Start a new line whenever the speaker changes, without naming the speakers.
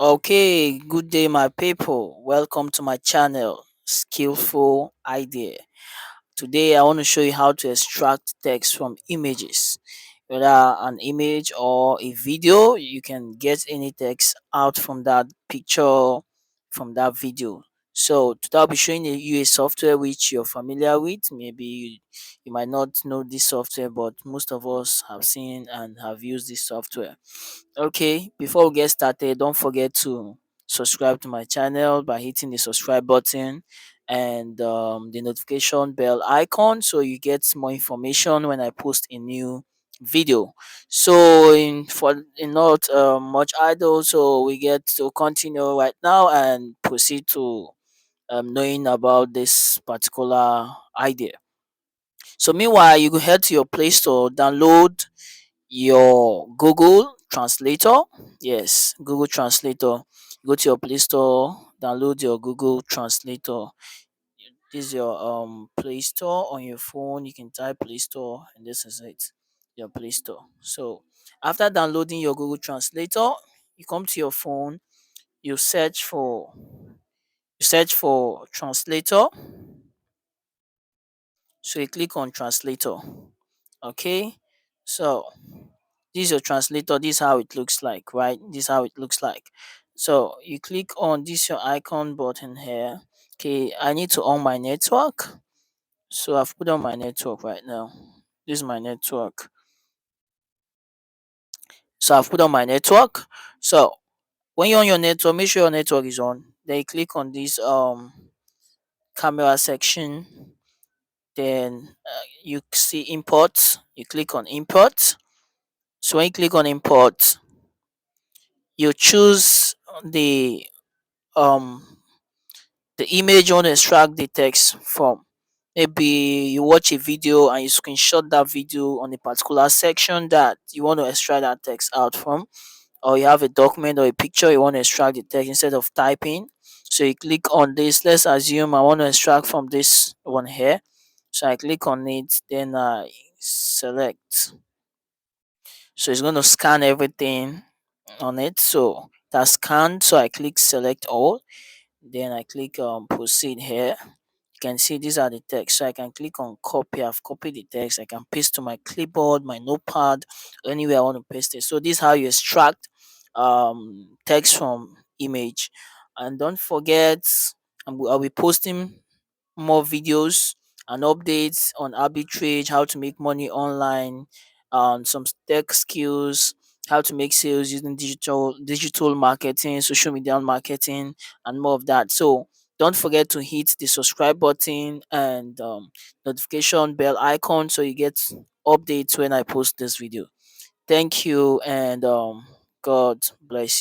Okay, good day, my people. Welcome to my channel, Skillful Idea. Today, I want to show you how to extract text from images. Whether an image or a video, you can get any text out from that picture, from that video. So, today I'll be showing you a software which you're familiar with. Maybe you might not know this software, but most of us have seen and have used this software. Okay, before we get started, don't forget to subscribe to my channel by hitting the subscribe button and the notification bell icon so you get more information when I post a new video. So, in not much idle, so we get to continue right now and proceed to knowing about this particular idea. So, meanwhile, you go head to your Play Store, download your Google Translator. Yes, Google Translator. Go to your Play Store, download your Google Translator. This is your Play Store on your phone. You can type Play Store, and this is it, your Play Store. So after downloading your Google Translator, you come to your phone. You search for translator. So you click on translator. Okay. So this is your translator. This is how it looks like, right? This is how it looks like. So you click on this your icon button here. Okay, I need to on my network. So I've put on my network right now. This is my network. So I've put on my network. So when you're on your network, make sure your network is on. Then you click on this camera section. Then you see import. You click on import. So when you click on import, you choose um the image you want to extract the text from. Maybe you watch a video and you screenshot that video on a particular section that you want to extract that text out from, or you have a document or a picture you want to extract the text instead of typing. So you click on this. Let's assume I want to extract from this one here. So I click on it, then I select. So it's going to scan everything on it. So that's scanned. So I click select all. Then I click proceed here. You can see these are the text. So I can click on copy. I've copied the text. I can paste to my clipboard, my notepad, anywhere I want to paste it. So this is how you extract text from image. And don't forget, I'll be posting more videos and updates on arbitrage, how to make money online, some tech skills, how to make sales using digital marketing, social media marketing, and more of that. So don't forget to hit the subscribe button and notification bell icon so you get updates when I post this video. Thank you and God bless you.